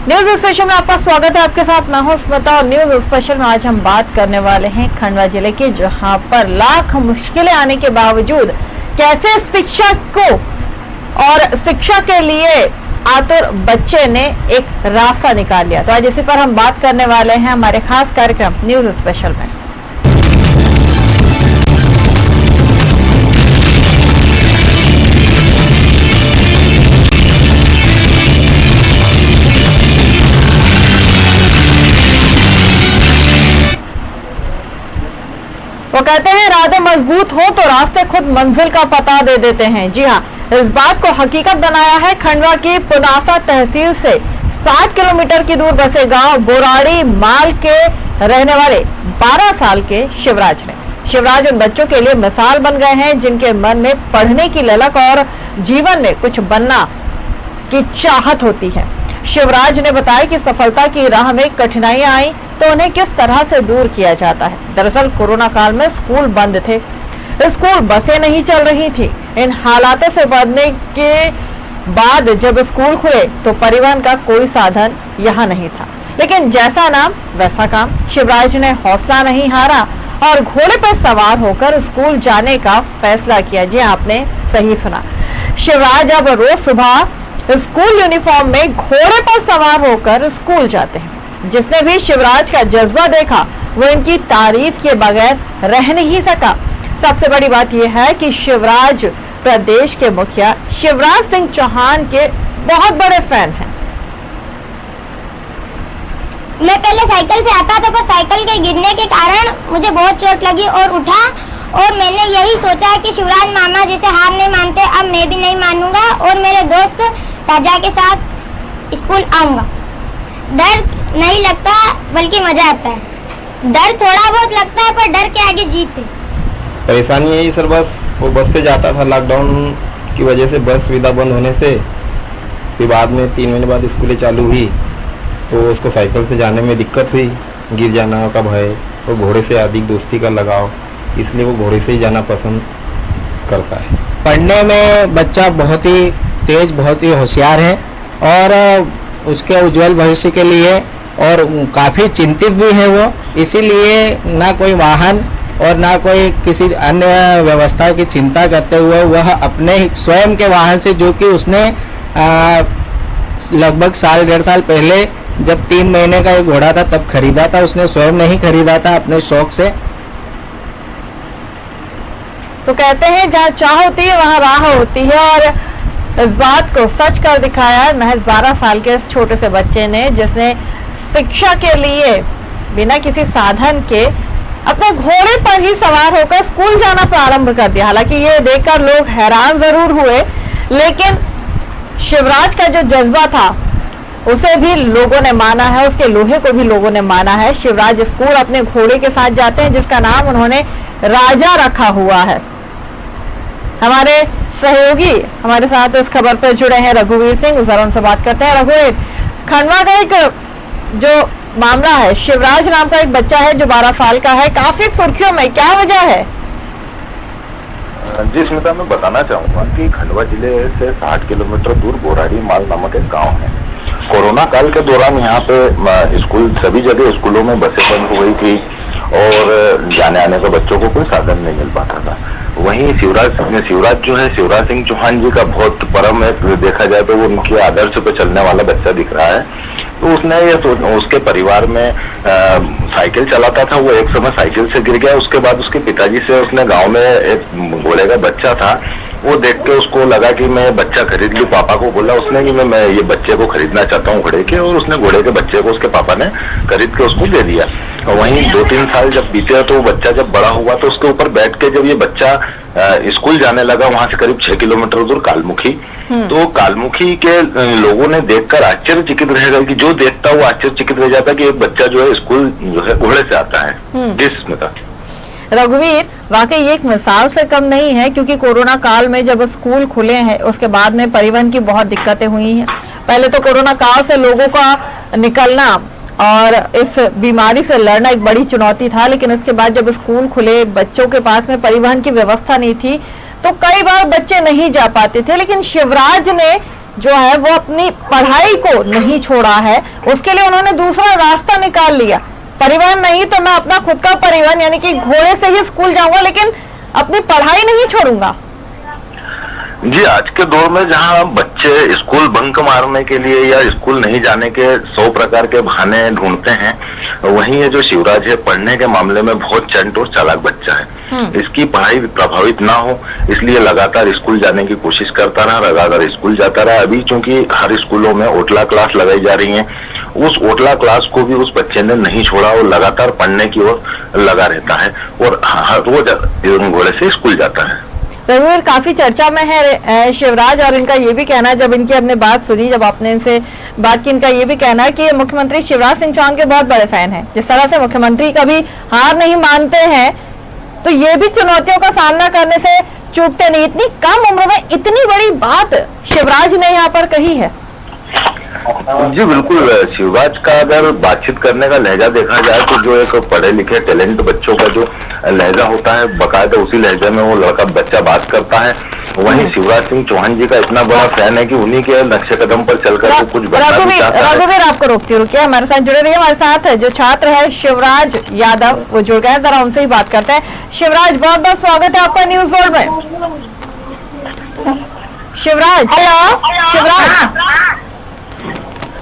News special में आपका स्वागत है। आपके साथ मैं हूं स्मिता और न्यूज स्पेशल में आज हम बात करने वाले हैं खंडवा जिले के, जहां पर लाख मुश्किलें आने के बावजूद कैसे शिक्षक को और शिक्षा के लिए आतुर बच्चे ने एक रास्ता निकाल लिया। तो आज इसी पर हम बात करने वाले हैं हमारे खास कार्यक्रम न्यूज स्पेशल में। वो कहते हैं इरादे मजबूत हो तो रास्ते खुद मंजिल का पता दे देते हैं। जी हाँ, इस बात को हकीकत बनाया है खंडवा की पुनासा तहसील से 60 किलोमीटर की दूर बसे गांव बोराड़ी माल के रहने वाले 12 साल के शिवराज ने। शिवराज उन बच्चों के लिए मिसाल बन गए हैं जिनके मन में पढ़ने की ललक और जीवन में कुछ बनना की चाहत होती है। शिवराज ने बताया कि सफलता की राह में कठिनाइयां आई तो उन्हें किस तरह से दूर किया जाता है। दरअसल कोरोना काल में स्कूल बंद थे, स्कूल बसें नहीं चल रही थी। इन हालातों से उबरने के बाद जब स्कूल खुले तो परिवहन का कोई साधन यहाँ नहीं था, लेकिन जैसा नाम वैसा काम। शिवराज ने हौसला नहीं हारा और घोड़े पर सवार होकर स्कूल जाने का फैसला किया। जी आपने सही सुना, शिवराज अब रोज सुबह स्कूल यूनिफॉर्म में घोड़े पर सवार होकर स्कूल जाते हैं। जिसने भी शिवराज का जज्बा देखा वो इनकी तारीफ के बगैर रह नहीं सका। सबसे बड़ी बात यह है कि शिवराज प्रदेश के मुखिया शिवराज सिंह चौहान के बहुत बड़े फैन हैं। मैं पहले साइकिल से आता था, पर साइकिल के गिरने के कारण मुझे बहुत चोट लगी और उठा, और मैंने यही सोचा कि शिवराज मामा जैसे हार नहीं मानते, अब मैं भी नहीं मानूंगा और मेरे दोस्त राजा के साथ स्कूल आऊंगा। डर नहीं लगता बल्कि मजा आता है। डर थोड़ा बहुत लगता है पर डर के आगे जीत है। परेशानी यही सर, बस से जाता था। लॉकडाउन की वजह से बस सुविधा बंद होने से फिर बाद में 3 महीने बाद स्कूलें चालू हुई तो उसको साइकिल से जाने में दिक्कत हुई, गिर जाना का भय और घोड़े से अधिक दोस्ती का लगाव, इसलिए वो घोड़े से ही जाना पसंद करता है। पढ़ने में बच्चा बहुत ही तेज, बहुत ही होशियार है और उसके उज्जवल भविष्य के लिए और काफ़ी चिंतित भी है वो। इसीलिए ना कोई वाहन और ना कोई किसी अन्य व्यवस्था की चिंता करते हुए वह अपने स्वयं के वाहन से, जो कि उसने लगभग 1.5 साल पहले जब 3 महीने का एक घोड़ा था तब खरीदा था, उसने स्वयं नहीं खरीदा था, अपने शौक से। तो कहते हैं जहाँ चाह होती है वहाँ राह होती है, और इस बात को सच कर दिखाया महज 12 साल के इस छोटे से बच्चे ने, जिसने शिक्षा के लिए बिना किसी साधन के अपने घोड़े पर ही सवार होकर स्कूल जाना प्रारंभ कर दिया। हालांकि ये देखकर लोग हैरान जरूर हुए, लेकिन शिवराज का जो जज्बा था उसे भी लोगों ने माना है, उसके लोहे को भी लोगों ने माना है। शिवराज स्कूल अपने घोड़े के साथ जाते हैं जिसका नाम उन्होंने राजा रखा हुआ है। हमारे सहयोगी हमारे साथ इस खबर पर जुड़े हैं रघुवीर सिंह, जरा उनसे बात करते हैं। रघुवीर, खंडवा का एक जो मामला है, शिवराज नाम का एक बच्चा है जो 12 साल का है, काफी सुर्खियों में, क्या वजह है? जी स्मिता, मैं बताना चाहूंगा कि खंडवा जिले से 60 किलोमीटर दूर बोराड़ी माल नामक एक गांव है। कोरोना काल के दौरान यहाँ पे स्कूल, सभी जगह स्कूलों में बसें बंद हो गई थी और जाने आने का बच्चों को कोई साधन नहीं मिल पाता था। वहीं शिवराज जो है, शिवराज सिंह चौहान जी का बहुत परम एक, देखा जाए तो वो उनके आदर्श पे चलने वाला बच्चा दिख रहा है। तो उसने ये उसके परिवार में साइकिल चलाता था, वो एक समय साइकिल से गिर गया। उसके बाद उसके पिताजी से उसने गांव में एक घोड़े का बच्चा था, वो देख के उसको लगा कि मैं बच्चा खरीद लूं। पापा को बोला उसने कि मैं ये बच्चे को खरीदना चाहता हूँ घोड़े के, और उसने घोड़े के बच्चे को उसके पापा ने खरीद के उसको दे दिया। और वहीं 2-3 साल जब बीते तो बच्चा जब बड़ा हुआ तो उसके ऊपर बैठ के जब ये बच्चा स्कूल जाने लगा, वहां से करीब 6 किलोमीटर दूर कालमुखी, तो कालमुखी के लोगों ने देखकर आश्चर्यचकित रह गए कि जो देखता वो आश्चर्यचकित रह जाता कि एक बच्चा जो है स्कूल जो है घोड़े से आता है। जिसमें रघुवीर, वाकई ये एक मिसाल से कम नहीं है, क्योंकि कोरोना काल में जब स्कूल खुले हैं उसके बाद में परिवहन की बहुत दिक्कतें हुई हैं। पहले तो कोरोना काल से लोगों का निकलना और इस बीमारी से लड़ना एक बड़ी चुनौती था, लेकिन इसके बाद जब स्कूल खुले, बच्चों के पास में परिवहन की व्यवस्था नहीं थी तो कई बार बच्चे नहीं जा पाते थे। लेकिन शिवराज ने जो है वो अपनी पढ़ाई को नहीं छोड़ा है, उसके लिए उन्होंने दूसरा रास्ता निकाल लिया। परिवहन नहीं तो मैं अपना खुद का परिवहन यानी कि घोड़े से ही स्कूल जाऊंगा, लेकिन अपनी पढ़ाई नहीं छोड़ूंगा। जी, आज के दौर में जहां बच्चे स्कूल बंक मारने के लिए या स्कूल नहीं जाने के 100 प्रकार के बहाने ढूंढते हैं, वहीं ये जो शिवराज है पढ़ने के मामले में बहुत चंट और चालाक बच्चा है। इसकी पढ़ाई प्रभावित ना हो इसलिए लगातार स्कूल जाने की कोशिश करता रहा, लगातार स्कूल जाता रहा। अभी चूंकि हर स्कूलों में ओटला क्लास लगाई जा रही है, उस ओटला क्लास को भी उस बच्चे ने नहीं छोड़ा और लगातार पढ़ने की ओर लगा रहता है और हर रोज घोड़े से स्कूल जाता है। रघुवीर, काफी चर्चा में है शिवराज, और इनका ये भी कहना है, जब इनकी हमने बात सुनी, जब आपने इनसे बात की, इनका ये भी कहना है कि मुख्यमंत्री शिवराज सिंह चौहान के बहुत बड़े फैन हैं। जिस तरह से मुख्यमंत्री कभी हार नहीं मानते हैं, तो ये भी चुनौतियों का सामना करने से चूकते नहीं। इतनी कम उम्र में इतनी बड़ी बात शिवराज ने यहाँ पर कही है। जी बिल्कुल, शिवराज का अगर बातचीत करने का लहजा देखा जाए तो जो एक पढ़े लिखे टैलेंट बच्चों का जो लहजा होता है, बकायदा उसी लहजे में वो लड़का बच्चा बात करता है। वहीं शिवराज सिंह चौहान जी का इतना बड़ा फैन है कि उन्हीं के नक्शे कदम पर चलकर वो कुछ बनना भी चाहता है। रघुवीर, आपको रोकती रुकिए, हमारे साथ जुड़े रहिए। हमारे साथ जो छात्र है शिवराज यादव, वो जुड़ गए, जरा उनसे ही बात करते हैं। शिवराज, बहुत बहुत स्वागत है आपका न्यूज वर्ल्ड में। शिवराज, हेलो शिवराज,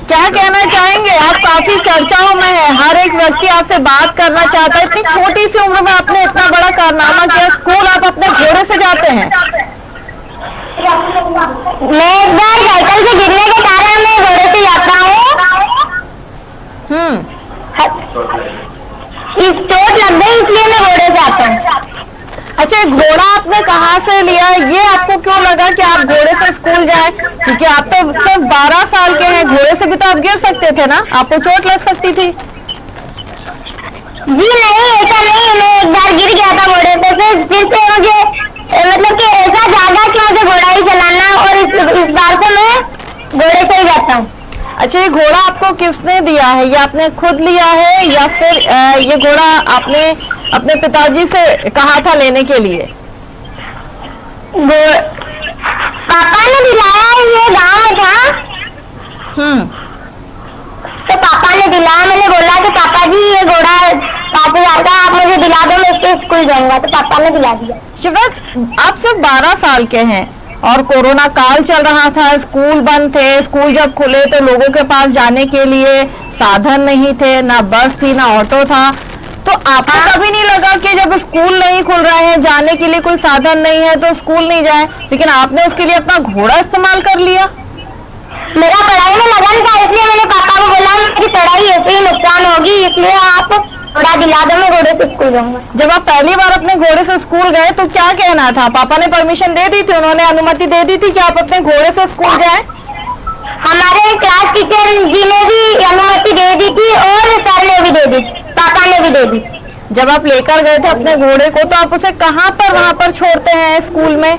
क्या कहना चाहेंगे? आप काफी चर्चाओं में है, हर एक व्यक्ति आपसे बात करना चाहता है। इतनी छोटी सी उम्र में आपने इतना बड़ा कारनामा किया, स्कूल आप अपने घोड़े से जाते हैं। मैं एक बार साइकिल से गिरने के कारण मैं घोड़े से जाता हूँ। इस चोट लग गई इसलिए मैं घोड़े से आता हूँ। अच्छा, घोड़ा आपने कहाँ से लिया? ये आपको क्यों लगा कि आप घोड़े से स्कूल जाएं? क्योंकि आप तो सिर्फ 12 साल के हैं, घोड़े से भी तो आप गिर सकते थे ना, आपको चोट लग सकती थी। जी नहीं, ऐसा नहीं, मैं एक बार गिर गया था घोड़े पे, फिर से मुझे मतलब कि ऐसा जागा कि मुझे घोड़ा ही चलाना, और इस बार से मैं घोड़े से ही जाता हूँ। अच्छा, ये घोड़ा आपको किसने दिया है? ये आपने खुद लिया है या फिर ये घोड़ा आपने अपने पिताजी से कहा था लेने के लिए? पापा ने दिलाया, ये गाँव में था तो पापा ने दिलाया। मैंने बोला कि पापा जी ये घोड़ा 5,000 का, आप मुझे दिला दो, मैं इसके स्कूल जाऊंगा, तो पापा ने दिला दिया। शिवराज, आप सिर्फ 12 साल के हैं और कोरोना काल चल रहा था, स्कूल बंद थे। स्कूल जब खुले तो लोगों के पास जाने के लिए साधन नहीं थे, ना बस थी ना ऑटो था। तो आपको कभी नहीं लगा कि जब स्कूल नहीं खुल रहे हैं, जाने के लिए कोई साधन नहीं है तो स्कूल नहीं जाए, लेकिन आपने उसके लिए अपना घोड़ा इस्तेमाल कर लिया? मेरा पढ़ाई में लगन था, इसलिए मैंने पापा को बोला मेरी पढ़ाई ऐसे ही नुकसान होगी, इसलिए आप घोड़ा दिला दो, मैं घोड़े से स्कूल जाऊंगा। जब आप पहली बार अपने घोड़े से स्कूल गए तो क्या कहना था? पापा ने परमिशन दे दी थी, उन्होंने अनुमति दे दी थी कि आप अपने घोड़े से स्कूल जाएं? हमारे क्लास टीचर जी ने भी अनुमति दे दी थी और सर ने भी दे दी, पापा ने भी दे दी। जब आप लेकर गए थे अपने घोड़े को तो आप उसे कहाँ पर वहाँ पर छोड़ते हैं स्कूल में?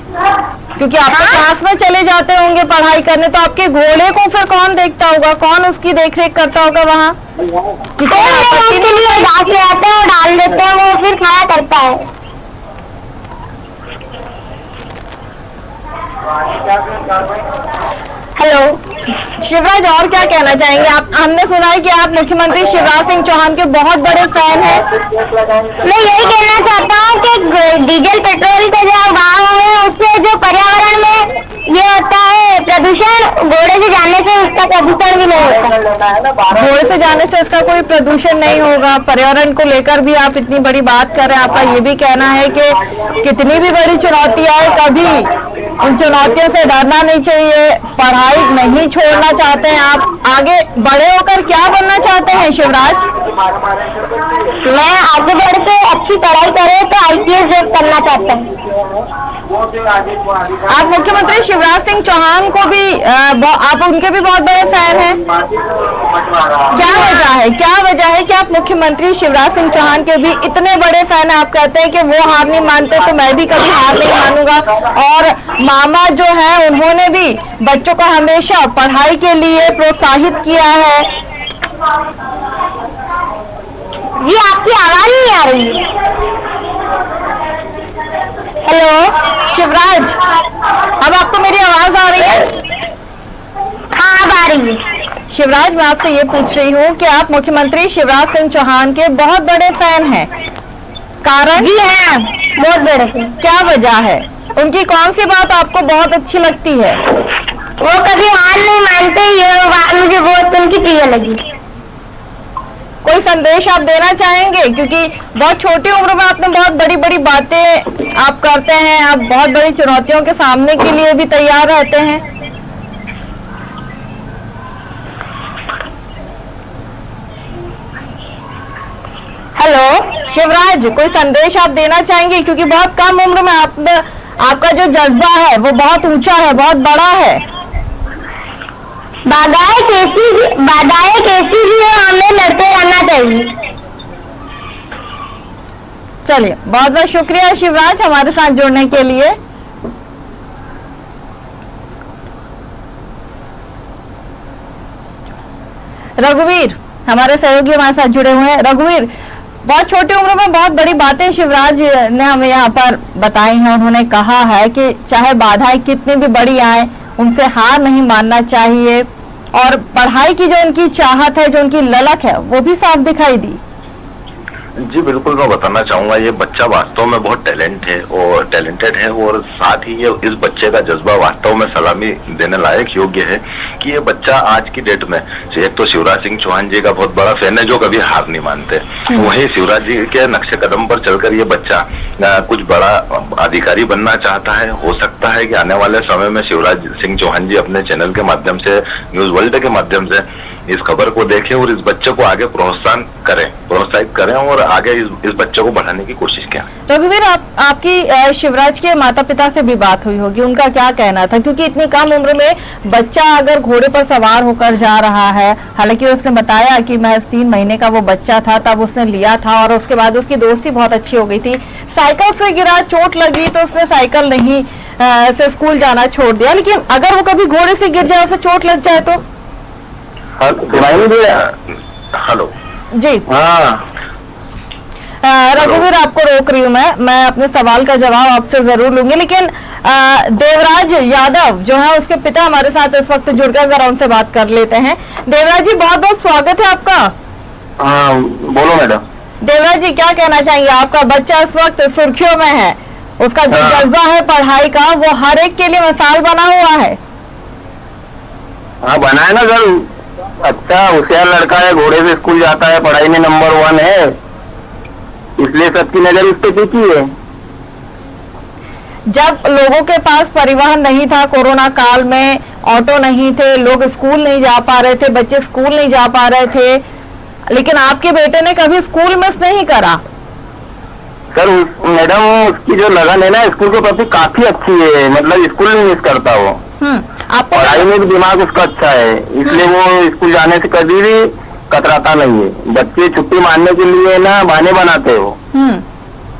क्योंकि आप क्लास में चले जाते होंगे पढ़ाई करने, तो आपके घोड़े को फिर कौन देखता होगा, कौन उसकी देखरेख करता होगा वहाँ? उसके लिए घास ले आते हैं और डाल देते हैं, वो फिर खाया करता है। हेलो शिवराज, और क्या कहना चाहेंगे आप? हमने सुना है कि आप मुख्यमंत्री शिवराज सिंह चौहान के बहुत बड़े फैन हैं। मैं यही कहना चाहता हूँ कि डीजल पेट्रोल का जो भाव है उससे जो पर्यावरण में ये होता है प्रदूषण, घोड़े से जाने से उसका प्रदूषण भी नहीं होता। घोड़े से जाने से उसका कोई प्रदूषण नहीं होगा। पर्यावरण को लेकर भी आप इतनी बड़ी बात कर रहे हैं, आपका ये भी कहना है कि कितनी भी बड़ी चुनौती आए कभी उन चुनौतियों से डरना नहीं चाहिए, पढ़ाई नहीं छोड़ना चाहते हैं आप। आगे बड़े होकर क्या बनना चाहते हैं शिवराज? मैं आगे बढ़ के अच्छी पढ़ाई करे तो IPS जॉब करना चाहता हूँ। आप मुख्यमंत्री शिवराज सिंह चौहान को भी आप उनके भी बहुत बड़े फैन हैं। क्या वजह है कि आप मुख्यमंत्री शिवराज सिंह चौहान के भी इतने बड़े फैन हैं? आप कहते हैं कि वो हार नहीं मानते तो मैं भी कभी हार नहीं मानूंगा, और मामा जो है उन्होंने भी बच्चों को हमेशा पढ़ाई के लिए प्रोत्साहित किया है। जी आपकी आवाज नहीं आ रही है। हेलो शिवराज, अब आपको मेरी आवाज आ रही है? जाएगी। शिवराज, मैं आपसे ये पूछ रही हूँ कि आप मुख्यमंत्री शिवराज सिंह चौहान के बहुत बड़े फैन हैं, कारण? जी हाँ, बहुत बड़े थे। क्या वजह है? उनकी कौन सी बात आपको बहुत अच्छी लगती है? वो कभी हार नहीं मानते, ये बात मुझे बहुत उनकी प्रिय लगी। कोई संदेश आप देना चाहेंगे, क्योंकि बहुत छोटी उम्र में आपने बहुत बड़ी बड़ी बातें आप करते हैं, आप बहुत बड़ी चुनौतियों के सामने के लिए भी तैयार रहते हैं। हेलो शिवराज, कोई संदेश आप देना चाहेंगे, क्योंकि बहुत कम उम्र में आपका जो जज्बा है वो बहुत ऊंचा है, बहुत बड़ा है। बाधाएं कैसी भी हो, हमें लड़ते रहना चाहिए। चलिए, बहुत बहुत शुक्रिया शिवराज हमारे साथ जुड़ने के लिए। रघुवीर हमारे सहयोगी हमारे साथ जुड़े हुए हैं। रघुवीर, बहुत छोटी उम्र में बहुत बड़ी बातें शिवराज ने हमें यहाँ पर बताई हैं। उन्होंने कहा है कि चाहे बाधाएं कितनी भी बड़ी आए, उनसे हार नहीं मानना चाहिए, और पढ़ाई की जो उनकी चाहत है, जो उनकी ललक है, वो भी साफ दिखाई दी। जी बिल्कुल, मैं बताना चाहूंगा ये बच्चा वास्तव में बहुत टैलेंटेड है और साथ ही ये इस बच्चे का जज्बा वास्तव में सलामी देने लायक योग्य है कि ये बच्चा आज की डेट में एक तो शिवराज सिंह चौहान जी का बहुत बड़ा फैन है जो कभी हार नहीं मानते, वही शिवराज जी के नक्शे कदम पर चलकर ये बच्चा कुछ बड़ा अधिकारी बनना चाहता है। हो सकता है कि आने वाले समय में शिवराज सिंह चौहान जी अपने चैनल के माध्यम से, न्यूज वर्ल्ड के माध्यम से इस खबर को देखें और इस बच्चे को आगे प्रोत्साहित करें और आगे इस बच्चे को बढ़ाने की कोशिश करें। रघुवीर, आपकी शिवराज के माता पिता से भी बात हुई होगी, उनका क्या कहना था? क्योंकि इतनी कम उम्र में बच्चा अगर घोड़े पर सवार होकर जा रहा है, हालांकि उसने बताया कि महज 3 महीने का वो बच्चा था तब उसने लिया था और उसके बाद उसकी दोस्ती बहुत अच्छी हो गई थी। साइकिल से गिरा, चोट लगी तो उसने साइकिल नहीं से स्कूल जाना छोड़ दिया, लेकिन अगर वो कभी घोड़े से गिर जाए, उसे चोट लग जाए तो? हेलो जी हाँ, रघुवीर, आपको रोक रही हूँ मैं अपने सवाल का जवाब आपसे जरूर लूंगी, लेकिन देवराज यादव जो है उसके पिता हमारे साथ इस वक्त जुड़ गए, जरा उनसे बात कर लेते हैं। देवराज जी, बहुत बहुत स्वागत है आपका। हाँ बोलो मैडम। देवराज जी, क्या कहना चाहेंगे? आपका बच्चा इस वक्त सुर्खियों में है, उसका जो जज्बा है पढ़ाई का वो हर एक के लिए मिसाल बना हुआ है। हाँ बना है ना सर, अच्छा होशियार लड़का है, घोड़े से स्कूल जाता है, पढ़ाई में नंबर 1 है, इसलिए सबकी नजर उस पे टिकी है। जब लोगों के पास परिवहन नहीं था, कोरोना काल में ऑटो नहीं थे, लोग स्कूल नहीं जा पा रहे थे, बच्चे स्कूल नहीं जा पा रहे थे, लेकिन आपके बेटे ने कभी स्कूल मिस नहीं करा। सर मैडम, उसकी जो लगन है ना स्कूल के प्रति काफी अच्छी है, मतलब स्कूल नहीं मिस करता वो। आपको पढ़ाई में भी दिमाग उसका अच्छा है, इसलिए वो स्कूल जाने से कभी भी कतराता नहीं है। बच्चे छुट्टी मारने के लिए ना बहाने बनाते हो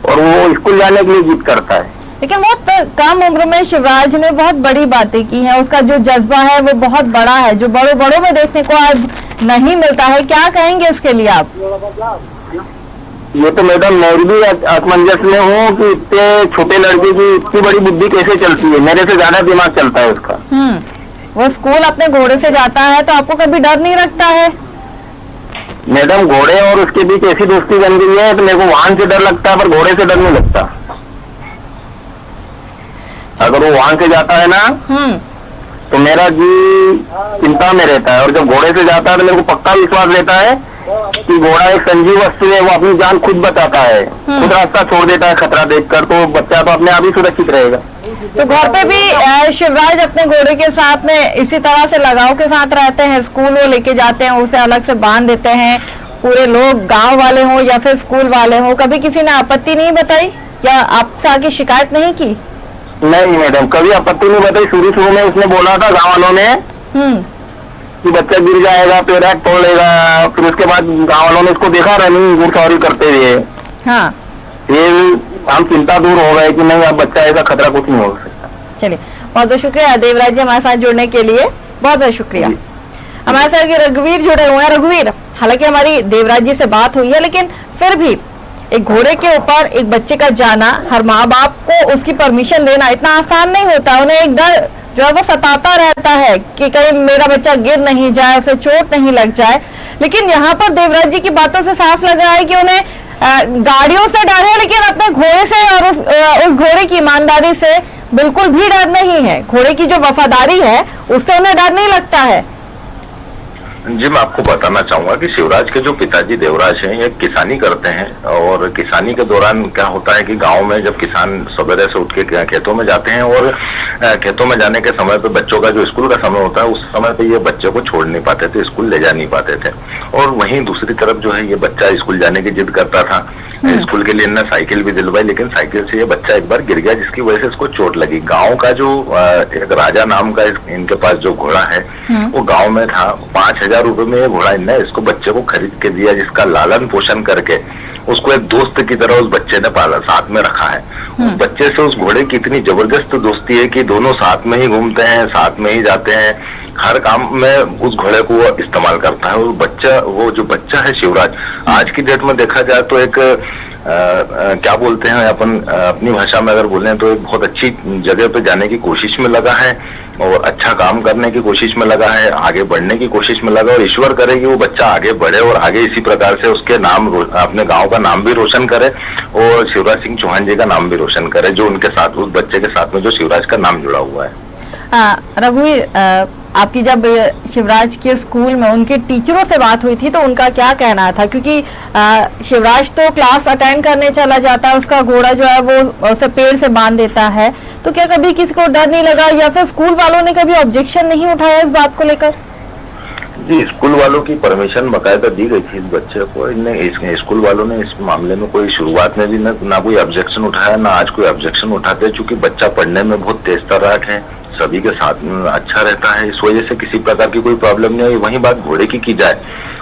और वो स्कूल जाने के लिए जिद करता है। लेकिन बहुत कम उम्र में शिवराज ने बहुत बड़ी बातें की हैं, उसका जो जज्बा है वो बहुत बड़ा है, जो बड़ों में देखने को आज नहीं मिलता है। क्या कहेंगे इसके लिए आप? ये तो मैडम मैं भी असमंजस में हूँ कि इतने छोटे लड़के की इतनी बड़ी बुद्धि कैसे चलती है, मेरे से ज्यादा दिमाग चलता है उसका। वो स्कूल अपने घोड़े से जाता है तो आपको कभी डर नहीं लगता है? मैडम घोड़े और उसके बीच ऐसी दोस्ती बन गई है तो मेरे को वाहन से डर लगता है, पर घोड़े से डर नहीं लगता। अगर वो वाहन से जाता है ना तो मेरा जी चिंता में रहता है, और जब घोड़े से जाता है तो मेरे को पक्का विश्वास रहता है कि घोड़ा एक संजीव वस्तु है, वो अपनी जान खुद बचाता है, खुद रास्ता छोड़ देता है खतरा देखकर, तो बच्चा तो अपने आप ही सुरक्षित रहेगा। तो घर पे भी शिवराज अपने घोड़े के साथ में इसी तरह से लगाव के साथ रहते हैं? स्कूल वो लेके जाते हैं, उसे अलग से बांध देते हैं, पूरे लोग गांव वाले हों या फिर स्कूल वाले हों, कभी किसी ने आपत्ति नहीं बताई या आपसे आके शिकायत नहीं की? नहीं मैडम, कभी आपत्ति नहीं बताई। शुरू में उसने बोला था गाँव वालों ने कि बच्चा गिर जाएगा, पैर तोड़ लेगा, फिर उसके बाद गाँव वालों ने उसको देखा रनिंग घुड़सवारी करते हुए। हाँ, फिर हम चिंता दूर हो गए कि नहीं अब बच्चा ऐसा खतरा कुछ नहीं हो सकता। चलिए, बहुत बहुत शुक्रिया देवराज जी हमारे साथ जुड़ने के लिए, बहुत बहुत शुक्रिया। हमारे साथ रघुवीर जुड़े हुए हैं। रघुवीर, हालांकि हमारी देवराज जी से बात हुई है, लेकिन फिर भी एक घोड़े के ऊपर एक बच्चे का जाना, हर माँ बाप को उसकी परमिशन देना इतना आसान नहीं होता। उन्हें एक डर जो है वो सताता रहता है कि कहीं मेरा बच्चा गिर नहीं जाए, उसे चोट नहीं लग जाए। लेकिन यहाँ पर देवराज जी की बातों से साफ लग रहा है कि उन्हें गाड़ियों से डर है, लेकिन अपने घोड़े से और उस घोड़े की ईमानदारी से बिल्कुल भी डर नहीं है। घोड़े की जो वफादारी है उससे उन्हें डर नहीं लगता है। जी, मैं आपको बताना चाहूंगा कि शिवराज के जो पिताजी देवराज हैं ये किसानी करते हैं, और किसानी के दौरान क्या होता है कि गांव में जब किसान सवेरे से उठ के खेतों में जाते हैं और खेतों में जाने के समय पे बच्चों का जो स्कूल का समय होता है उस समय पे ये बच्चे को छोड़ नहीं पाते थे, स्कूल ले जा नहीं पाते थे। और वहीं दूसरी तरफ जो है ये बच्चा स्कूल जाने की जिद करता था। स्कूल के लिए इन्होंने साइकिल भी दिलवाई, लेकिन साइकिल से ये बच्चा एक बार गिर गया जिसकी वजह से इसको चोट लगी। गांव का जो एक राजा नाम का इनके पास जो घोड़ा है वो गांव में था। 5,000 रुपए में ये घोड़ा इनने इसको बच्चे को खरीद के दिया, जिसका लालन पोषण करके उसको एक दोस्त की तरह उस बच्चे ने पाला, साथ में रखा है। उस बच्चे से उस घोड़े की इतनी जबरदस्त दोस्ती है कि दोनों साथ में ही घूमते हैं, साथ में ही जाते हैं, हर काम में उस घोड़े को वो इस्तेमाल करता है। वो जो बच्चा है शिवराज, आज की डेट में देखा जाए तो एक क्या बोलते हैं अपन अपनी भाषा में अगर बोलें तो एक बहुत अच्छी जगह पे जाने की कोशिश में लगा है और अच्छा काम करने की कोशिश में लगा है, आगे बढ़ने की कोशिश में लगा, और ईश्वर करे कि वो बच्चा आगे बढ़े और आगे इसी प्रकार से उसके नाम अपने गांव का नाम भी रोशन करे और शिवराज सिंह चौहान जी का नाम भी रोशन करे, जो उनके साथ उस बच्चे के साथ में जो शिवराज का नाम जुड़ा हुआ है। रघुवीर, आपकी जब शिवराज के स्कूल में उनके टीचरों से बात हुई थी तो उनका क्या कहना था? क्योंकि शिवराज तो क्लास अटेंड करने चला जाता है, उसका घोड़ा जो है वो उसे पेड़ से बांध देता है, तो क्या कभी किसी को डर नहीं लगा या फिर स्कूल वालों ने कभी ऑब्जेक्शन नहीं उठाया इस बात को लेकर? जी, स्कूल वालों की परमिशन बकायदा दी गई थी इस बच्चे को। स्कूल वालों ने इस मामले में कोई शुरुआत में भी ना कोई ऑब्जेक्शन उठाया, ना आज कोई ऑब्जेक्शन उठाते, चूंकि बच्चा पढ़ने में बहुत तेज तर्राट है, सभी के साथ में अच्छा रहता है, इस वजह से किसी प्रकार की कोई प्रॉब्लम नहीं हुई। वहीं बात घोड़े की जाए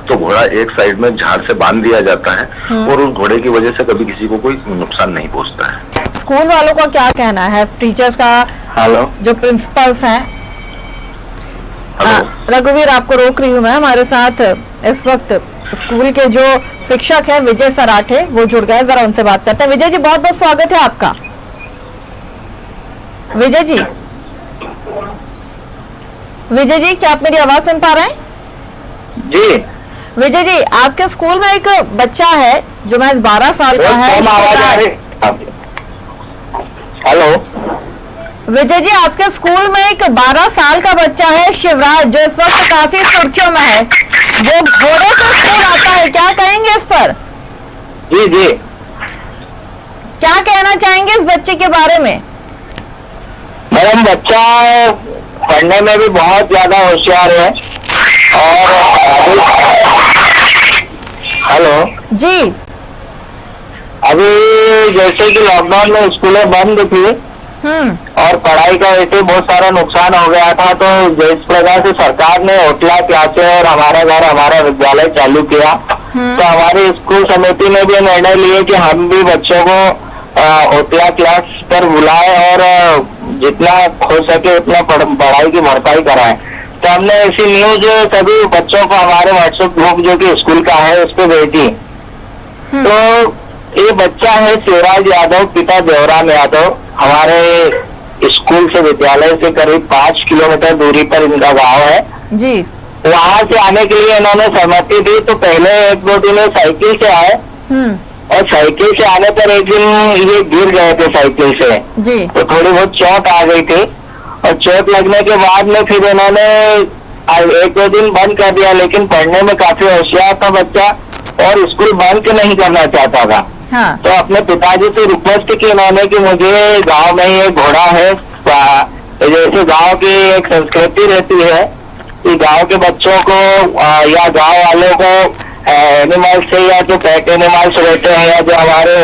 तो घोड़ा एक साइड में झाड़ से बांध दिया जाता है और उस घोड़े की वजह से कभी किसी को कोई नुकसान नहीं पहुंचता है। स्कूल वालों का क्या कहना है, टीचर्स का? हेलो, जो प्रिंसिपल्स हैं। रघुवीर, आपको रोक रही हूँ मैं। हमारे साथ इस वक्त स्कूल के जो शिक्षक है विजय सराठे वो जुड़ गए, जरा उनसे बात करते हैं। विजय जी, बहुत बहुत स्वागत है आपका। विजय जी, क्या आप मेरी आवाज सुन पा रहे हैं? जी विजय जी, आपके स्कूल में एक बच्चा है जो महज 12 साल का है। हेलो विजय जी, आपके स्कूल में एक 12 साल का बच्चा है शिवराज, जो इस वक्त काफी सुर्खियों में है, वो घोड़े से स्कूल आता है, क्या कहेंगे इस पर? जी जी, क्या कहना चाहेंगे इस बच्चे के बारे में? मैडम, बच्चा पढ़ने में भी बहुत ज्यादा होशियार है और हेलो जी, अभी जैसे कि लॉकडाउन में स्कूलें बंद थी और पढ़ाई का वैसे बहुत सारा नुकसान हो गया था, तो जिस प्रकार से सरकार ने होटला क्लासें और हमारा घर हमारा विद्यालय चालू किया, तो हमारी स्कूल समिति ने भी निर्णय लिए कि हम भी बच्चों को होटला क्लास पर बुलाए और जितना हो सके उतना पढ़ाई की भरपाई कराएं। तो हमने ऐसी न्यूज सभी बच्चों को हमारे व्हाट्सएप ग्रुप जो कि स्कूल का है उस पर भेजी। तो ये बच्चा है शिवराज यादव, पिता देवराम यादव। हमारे स्कूल से विद्यालय से करीब 5 किलोमीटर दूरी पर इनका गांव है जी। वहां से आने के लिए इन्होंने सहमति दी, तो पहले 1-2 दिन साइकिल से आए और साइकिल से आने पर एक दिन ये गिर गए थे साइकिल से जी। तो थोड़ी बहुत चोट आ गई थी और चोट लगने के बाद में फिर इन्होंने 1-2 दिन बंद कर दिया, लेकिन पढ़ने में काफी होशियार था बच्चा और स्कूल बंद नहीं करना चाहता था। हाँ। तो अपने पिताजी से रिक्वेस्ट की इन्होंने कि मुझे गांव में एक घोड़ा है, जैसे गांव की एक संस्कृति रहती है कि गांव के बच्चों को या गांव वालों को एनिमल से या जो पेट एनिमल्स रहते हैं या जो हमारे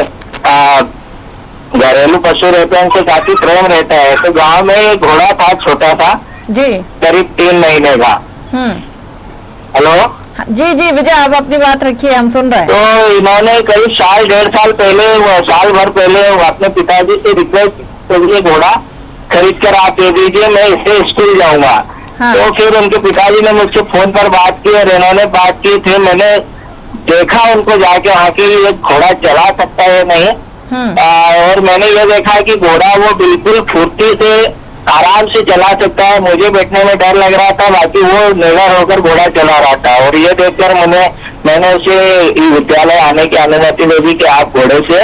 घरेलू पशु रहते हैं उनसे काफी प्रेम रहता है। तो गांव में एक घोड़ा था, छोटा था जी, करीब 3 महीने का। हेलो जी जी विजय, आप अपनी बात रखिए, हम सुन रहे हैं। तो इन्होंने करीब 1.5 साल पहले, साल भर पहले अपने पिताजी से रिक्वेस्ट करिए घोड़ा खरीद कर आप दे दीजिए, मैं इससे स्कूल जाऊंगा। हाँ। तो फिर उनके पिताजी ने मुझसे फोन पर बात की और इन्होंने बात की थी, मैंने देखा उनको जाके वहाँ के ये घोड़ा चला सकता है नहीं, और मैंने ये देखा कि घोड़ा वो बिल्कुल फुर्ती से आराम से चला सकता है। मुझे बैठने में डर लग रहा था, बाकी वो निर्भर होकर घोड़ा चला रहा था। और ये देखकर मैंने उसे विद्यालय आने की अनुमति दे दी कि आप घोड़े से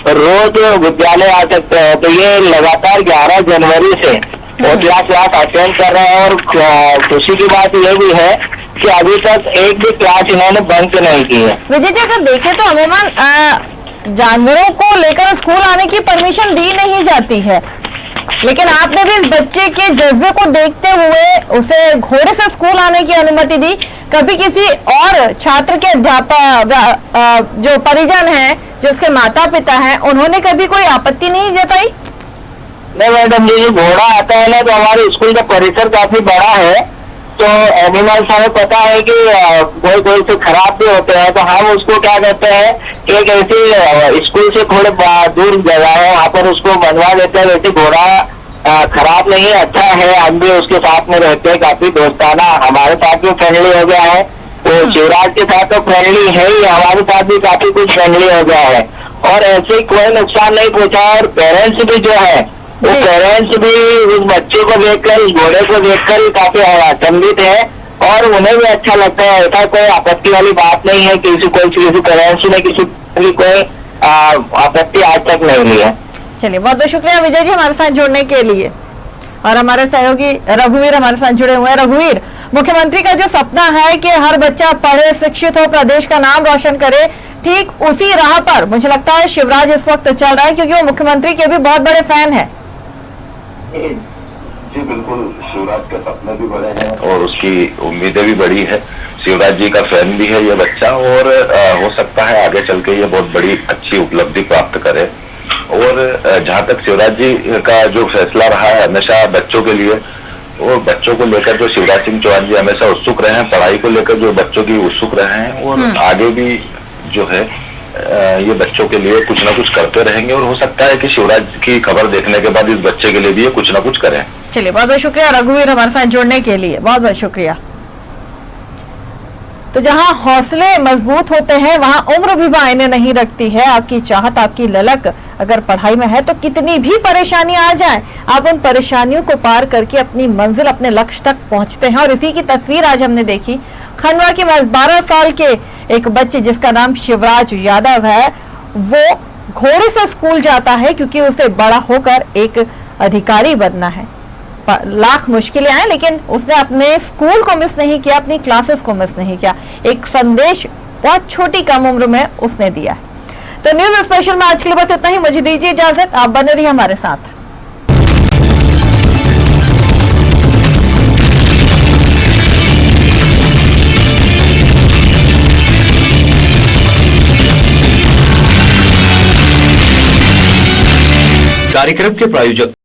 रोज विद्यालय आ सकते हैं। तो ये लगातार 11 जनवरी से ओटला क्लास अटेंड कर रहे हैं। और खुशी की बात ये भी है कि अभी तक एक भी क्लास इन्होंने बंक नहीं की है। विजय जी, अगर देखें तो अमूमन जानवरों को लेकर स्कूल आने की परमिशन दी नहीं जाती है, लेकिन आपने भी इस बच्चे के जज्बे को देखते हुए उसे घोड़े से स्कूल आने की अनुमति दी। कभी किसी और छात्र के अध्यापक जो परिजन हैं, जो उसके माता पिता हैं, उन्होंने कभी कोई आपत्ति नहीं जताई? नहीं मैडम जी, जो घोड़ा आता है ना, तो हमारे स्कूल का परिसर काफी बड़ा है, तो एनिमल्स हमें पता है कि कोई से खराब भी होते हैं। तो हम उसको क्या करते हैं, एक ऐसी स्कूल से थोड़े दूर जगह है, वहाँ पर उसको बनवा देते हैं। वैसे घोड़ा खराब नहीं है, अच्छा है। हम भी उसके साथ में रहते हैं, काफी दोस्ताना, हमारे साथ भी फ्रेंडली हो गया है। तो शिवराज के साथ तो फ्रेंडली है ही, हमारे साथ भी काफी कुछ फ्रेंडली हो गया है। और ऐसे कोई नुकसान नहीं पहुंचा। और पेरेंट्स भी जो है, वो पेरेंट्स भी उस बच्चे को देखकर, उस घोड़े को देखकर काफी आनंदित है और उन्हें भी अच्छा लगता है। ऐसा कोई आपत्ति वाली बात नहीं है। किसी पेरेंट्स ने किसी की कोई आपत्ति आज तक नहीं ली है। चलिए, बहुत बहुत शुक्रिया विजय जी हमारे साथ जुड़ने के लिए। और हमारे सहयोगी रघुवीर हमारे साथ जुड़े हुए हैं। रघुवीर, मुख्यमंत्री का जो सपना है कि हर बच्चा पढ़े, शिक्षित हो, प्रदेश का नाम रोशन करे, ठीक उसी राह पर मुझे लगता है शिवराज इस वक्त चल रहा है, क्योंकि वो मुख्यमंत्री के भी बहुत बड़े फैन है। जी बिल्कुल, शिवराज के सपने भी बड़े हैं और उसकी उम्मीदें भी बड़ी है। शिवराज जी का फैन भी है ये बच्चा, और हो सकता है आगे चल के ये बहुत बड़ी अच्छी उपलब्धि प्राप्त करे। और जहाँ तक शिवराज जी का जो फैसला रहा है हमेशा बच्चों के लिए, और बच्चों को लेकर जो शिवराज सिंह चौहान जी हमेशा उत्सुक रहे हैं, पढ़ाई को लेकर जो बच्चों की उत्सुक रहे हैं, और आगे भी जो है ये बच्चों के लिए कुछ ना कुछ करते रहेंगे। और हो सकता है कि शिवराज की खबर देखने के बाद इस बच्चे के लिए भी ये कुछ ना कुछ करें। चलिए, बहुत बहुत शुक्रिया रघुवीर हमारे साथ जुड़ने के लिए, बहुत बहुत शुक्रिया। तो जहां हौसले मजबूत होते हैं वहां उम्र भी मायने नहीं रखती है। आपकी चाहत, आपकी ललक अगर पढ़ाई में है तो कितनी भी परेशानी आ जाए, आप उन परेशानियों को पार करके अपनी मंजिल, अपने लक्ष्य तक पहुंचते हैं। और इसी की तस्वीर आज हमने देखी। खंडवा के 12 साल के एक बच्चे जिसका नाम शिवराज यादव है, वो घोड़े से स्कूल जाता है क्योंकि उसे बड़ा होकर एक अधिकारी बनना है। लाख मुश्किलें आए, लेकिन उसने अपने स्कूल को मिस नहीं किया, अपनी क्लासेस को मिस नहीं किया। एक संदेश बहुत छोटी कम उम्र में उसने दिया है। तो न्यूज स्पेशल में आज के लिए बस इतना ही। मुझे दीजिए इजाजत, आप बने रहिए हमारे साथ। कार्यक्रम के प्रायोजक